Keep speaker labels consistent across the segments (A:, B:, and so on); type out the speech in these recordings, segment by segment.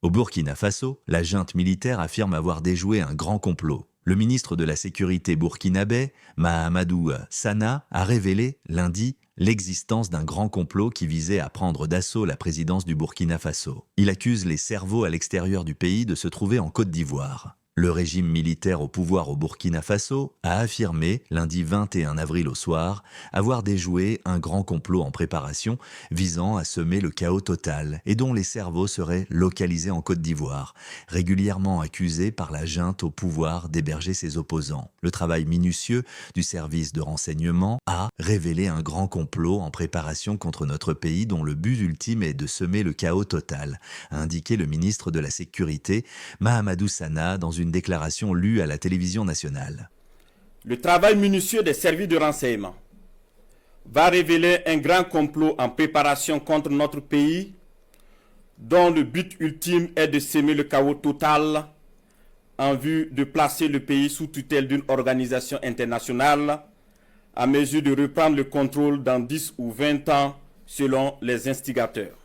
A: Au Burkina Faso, la junte militaire affirme avoir déjoué un grand complot. Le ministre de la Sécurité burkinabé, Mahamadou Sana, a révélé lundi l'existence d'un grand complot qui visait à prendre d'assaut la présidence du Burkina Faso. Il accuse les cerveaux à l'extérieur du pays de se trouver en Côte d'Ivoire. Le régime militaire au pouvoir au Burkina Faso a affirmé, lundi 21 avril au soir, avoir déjoué un grand complot en préparation visant à semer le chaos total et dont les cerveaux seraient localisés en Côte d'Ivoire, régulièrement accusé par la junte au pouvoir d'héberger ses opposants. Le travail minutieux du service de renseignement a révélé un grand complot en préparation contre notre pays dont le but ultime est de semer le chaos total, a indiqué le ministre de la Sécurité, Mahamadou Sana, dans une déclaration lue à la télévision nationale.
B: Le travail minutieux des services de renseignement va révéler un grand complot en préparation contre notre pays, dont le but ultime est de semer le chaos total en vue de placer le pays sous tutelle d'une organisation internationale à mesure de reprendre le contrôle dans 10 ou 20 ans selon les instigateurs.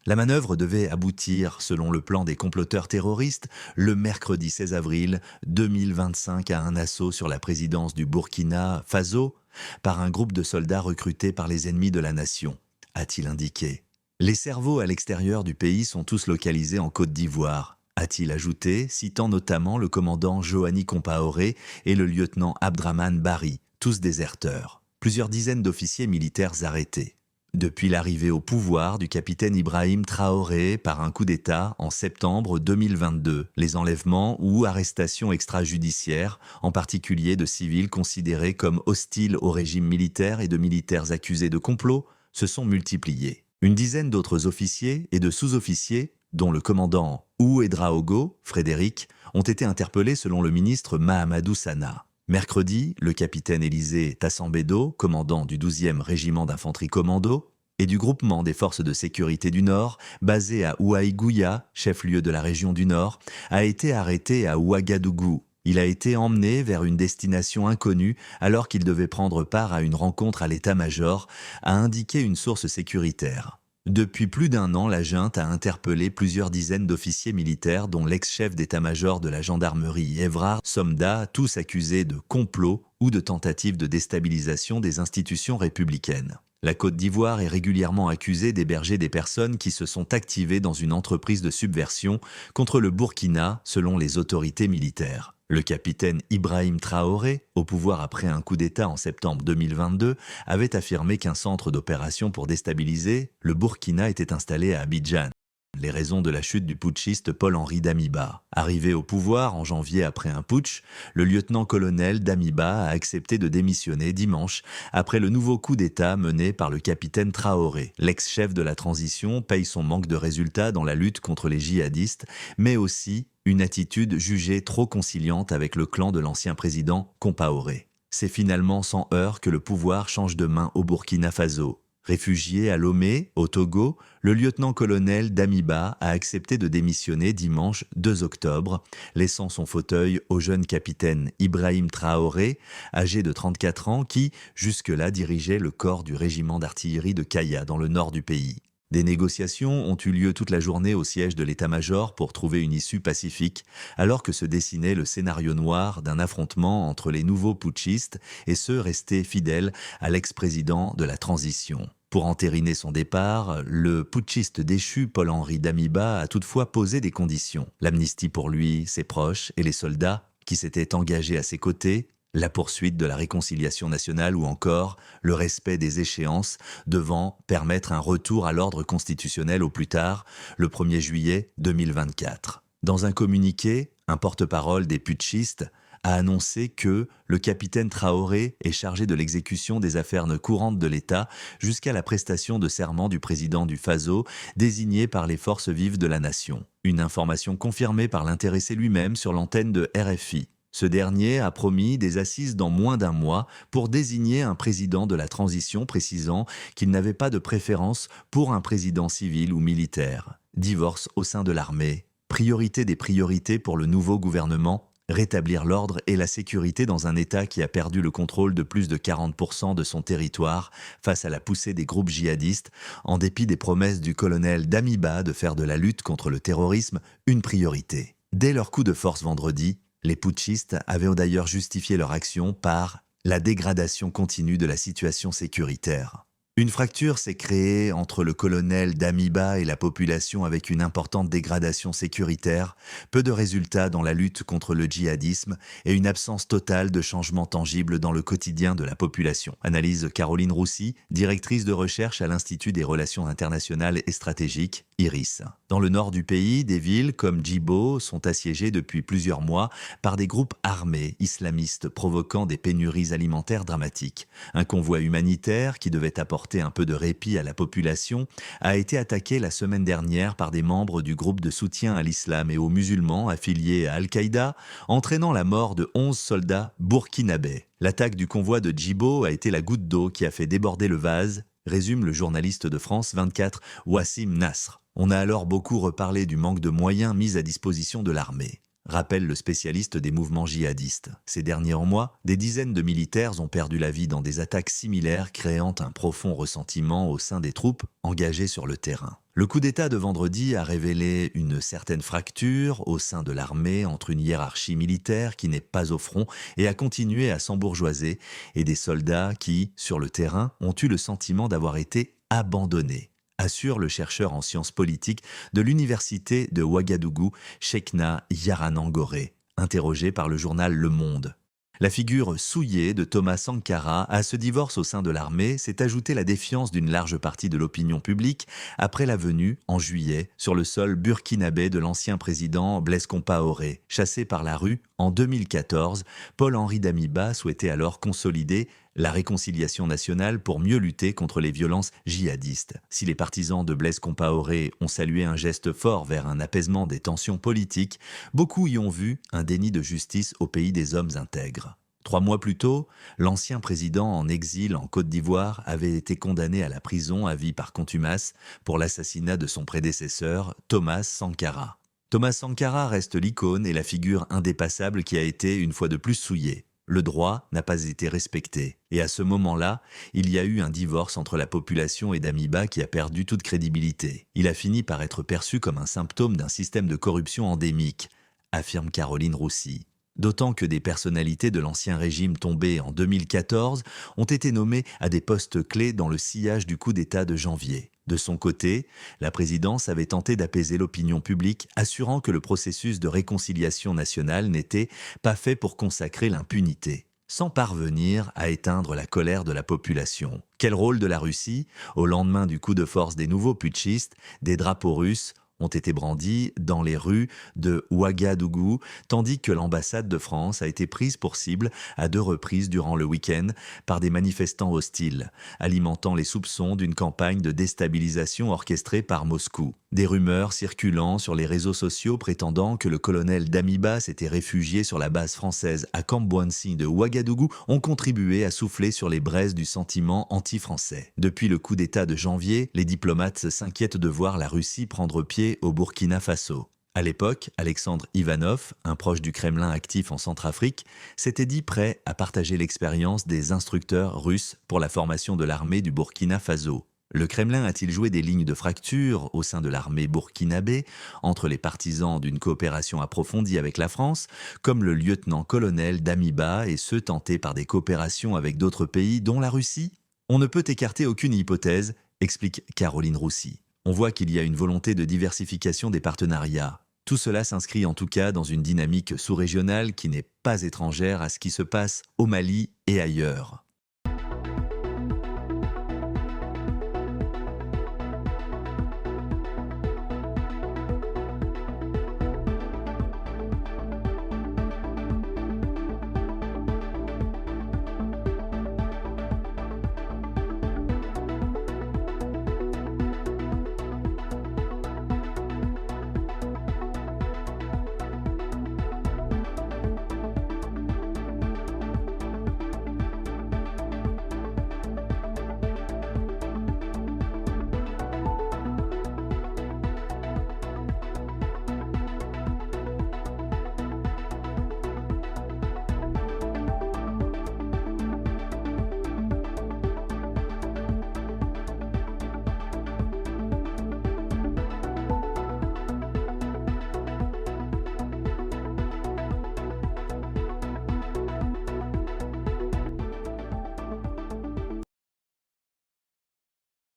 A: La manœuvre devait aboutir, selon le plan des comploteurs terroristes, le mercredi 16 avril 2025 à un assaut sur la présidence du Burkina Faso par un groupe de soldats recrutés par les ennemis de la nation, a-t-il indiqué. Les cerveaux à l'extérieur du pays sont tous localisés en Côte d'Ivoire, a-t-il ajouté, citant notamment le commandant Johanny Compaoré et le lieutenant Abdraman Bari, tous déserteurs. Plusieurs dizaines d'officiers militaires arrêtés. Depuis l'arrivée au pouvoir du capitaine Ibrahim Traoré par un coup d'État en septembre 2022, les enlèvements ou arrestations extrajudiciaires, en particulier de civils considérés comme hostiles au régime militaire et de militaires accusés de complot, se sont multipliés. Une dizaine d'autres officiers et de sous-officiers, dont le commandant Ouédraogo, Frédéric, ont été interpellés selon le ministre Mahamadou Sana. Mercredi, le capitaine Élisée Tassambedo, commandant du 12e régiment d'infanterie commando, et du groupement des forces de sécurité du Nord, basé à Ouaïgouya, chef-lieu de la région du Nord, a été arrêté à Ouagadougou. Il a été emmené vers une destination inconnue alors qu'il devait prendre part à une rencontre à l'état-major, a indiqué une source sécuritaire. Depuis plus d'un an, la junte a interpellé plusieurs dizaines d'officiers militaires, dont l'ex-chef d'état-major de la gendarmerie Evrard Somda, tous accusés de complot ou de tentative de déstabilisation des institutions républicaines. La Côte d'Ivoire est régulièrement accusée d'héberger des personnes qui se sont activées dans une entreprise de subversion contre le Burkina, selon les autorités militaires. Le capitaine Ibrahim Traoré, au pouvoir après un coup d'État en septembre 2022, avait affirmé qu'un centre d'opération pour déstabiliser le Burkina était installé à Abidjan. Les raisons de la chute du putschiste Paul-Henri Damiba. Arrivé au pouvoir en janvier après un putsch, le lieutenant-colonel Damiba a accepté de démissionner dimanche après le nouveau coup d'État mené par le capitaine Traoré. L'ex-chef de la transition paye son manque de résultats dans la lutte contre les djihadistes, mais aussi une attitude jugée trop conciliante avec le clan de l'ancien président Compaoré. C'est finalement sans heurts que le pouvoir change de main au Burkina Faso. Réfugié à Lomé, au Togo, le lieutenant-colonel Damiba a accepté de démissionner dimanche 2 octobre, laissant son fauteuil au jeune capitaine Ibrahim Traoré, âgé de 34 ans, qui, jusque-là, dirigeait le corps du régiment d'artillerie de Kaya, dans le nord du pays. Des négociations ont eu lieu toute la journée au siège de l'état-major pour trouver une issue pacifique, alors que se dessinait le scénario noir d'un affrontement entre les nouveaux putschistes et ceux restés fidèles à l'ex-président de la transition. Pour entériner son départ, le putschiste déchu Paul-Henri Damiba a toutefois posé des conditions. L'amnistie pour lui, ses proches et les soldats qui s'étaient engagés à ses côtés, la poursuite de la réconciliation nationale ou encore le respect des échéances devant permettre un retour à l'ordre constitutionnel au plus tard, le 1er juillet 2024. Dans un communiqué, un porte-parole des putschistes a annoncé que le capitaine Traoré est chargé de l'exécution des affaires courantes de l'État jusqu'à la prestation de serment du président du Faso, désigné par les forces vives de la nation. Une information confirmée par l'intéressé lui-même sur l'antenne de RFI. Ce dernier a promis des assises dans moins d'un mois pour désigner un président de la transition, précisant qu'il n'avait pas de préférence pour un président civil ou militaire. Divorce au sein de l'armée, priorité des priorités pour le nouveau gouvernement, rétablir l'ordre et la sécurité dans un État qui a perdu le contrôle de plus de 40% de son territoire face à la poussée des groupes djihadistes, en dépit des promesses du colonel Damiba de faire de la lutte contre le terrorisme une priorité. Dès leur coup de force vendredi, les putschistes avaient d'ailleurs justifié leur action par la dégradation continue de la situation sécuritaire. Une fracture s'est créée entre le colonel Damiba et la population avec une importante dégradation sécuritaire, peu de résultats dans la lutte contre le djihadisme et une absence totale de changements tangibles dans le quotidien de la population. Analyse Caroline Roussy, directrice de recherche à l'Institut des relations internationales et stratégiques, IRIS. Dans le nord du pays, des villes comme Djibo sont assiégées depuis plusieurs mois par des groupes armés islamistes provoquant des pénuries alimentaires dramatiques. Un convoi humanitaire qui devait apporter un peu de répit à la population, a été attaqué la semaine dernière par des membres du groupe de soutien à l'islam et aux musulmans affiliés à Al-Qaïda, entraînant la mort de 11 soldats burkinabés. L'attaque du convoi de Djibo a été la goutte d'eau qui a fait déborder le vase, résume le journaliste de France 24 Wassim Nasr. On a alors beaucoup reparlé du manque de moyens mis à disposition de l'armée, rappelle le spécialiste des mouvements djihadistes. Ces derniers mois, des dizaines de militaires ont perdu la vie dans des attaques similaires, créant un profond ressentiment au sein des troupes engagées sur le terrain. Le coup d'État de vendredi a révélé une certaine fracture au sein de l'armée entre une hiérarchie militaire qui n'est pas au front et a continué à s'embourgeoiser, et des soldats qui, sur le terrain, ont eu le sentiment d'avoir été abandonnés, assure le chercheur en sciences politiques de l'université de Ouagadougou, Cheikhna Yaranangoré, interrogé par le journal Le Monde. La figure souillée de Thomas Sankara à ce divorce au sein de l'armée s'est ajoutée la défiance d'une large partie de l'opinion publique après la venue, en juillet, sur le sol burkinabé de l'ancien président Blaise Compaoré. Chassé par la rue en 2014, Paul-Henri Damiba souhaitait alors consolider la réconciliation nationale pour mieux lutter contre les violences djihadistes. Si les partisans de Blaise Compaoré ont salué un geste fort vers un apaisement des tensions politiques, beaucoup y ont vu un déni de justice au pays des hommes intègres. 3 mois plus tôt, l'ancien président en exil en Côte d'Ivoire avait été condamné à la prison à vie par contumace pour l'assassinat de son prédécesseur, Thomas Sankara. Thomas Sankara reste l'icône et la figure indépassable qui a été une fois de plus souillée. Le droit n'a pas été respecté. Et à ce moment-là, il y a eu un divorce entre la population et Damiba qui a perdu toute crédibilité. Il a fini par être perçu comme un symptôme d'un système de corruption endémique, affirme Caroline Roussy. D'autant que des personnalités de l'ancien régime tombé en 2014 ont été nommées à des postes clés dans le sillage du coup d'État de janvier. De son côté, la présidence avait tenté d'apaiser l'opinion publique, assurant que le processus de réconciliation nationale n'était pas fait pour consacrer l'impunité, sans parvenir à éteindre la colère de la population. Quel rôle de la Russie? Au lendemain du coup de force des nouveaux putschistes, des drapeaux russes ont été brandis dans les rues de Ouagadougou, tandis que l'ambassade de France a été prise pour cible à 2 reprises durant le week-end par des manifestants hostiles, alimentant les soupçons d'une campagne de déstabilisation orchestrée par Moscou. Des rumeurs circulant sur les réseaux sociaux prétendant que le colonel Damiba s'était réfugié sur la base française à Kambouansi de Ouagadougou ont contribué à souffler sur les braises du sentiment anti-français. Depuis le coup d'État de janvier, les diplomates s'inquiètent de voir la Russie prendre pied au Burkina Faso. À l'époque, Alexandre Ivanov, un proche du Kremlin actif en Centrafrique, s'était dit prêt à partager l'expérience des instructeurs russes pour la formation de l'armée du Burkina Faso. Le Kremlin a-t-il joué des lignes de fracture au sein de l'armée burkinabé entre les partisans d'une coopération approfondie avec la France, comme le lieutenant-colonel Damiba, et ceux tentés par des coopérations avec d'autres pays, dont la Russie? On ne peut écarter aucune hypothèse, explique Caroline Roussy. On voit qu'il y a une volonté de diversification des partenariats. Tout cela s'inscrit en tout cas dans une dynamique sous-régionale qui n'est pas étrangère à ce qui se passe au Mali et ailleurs.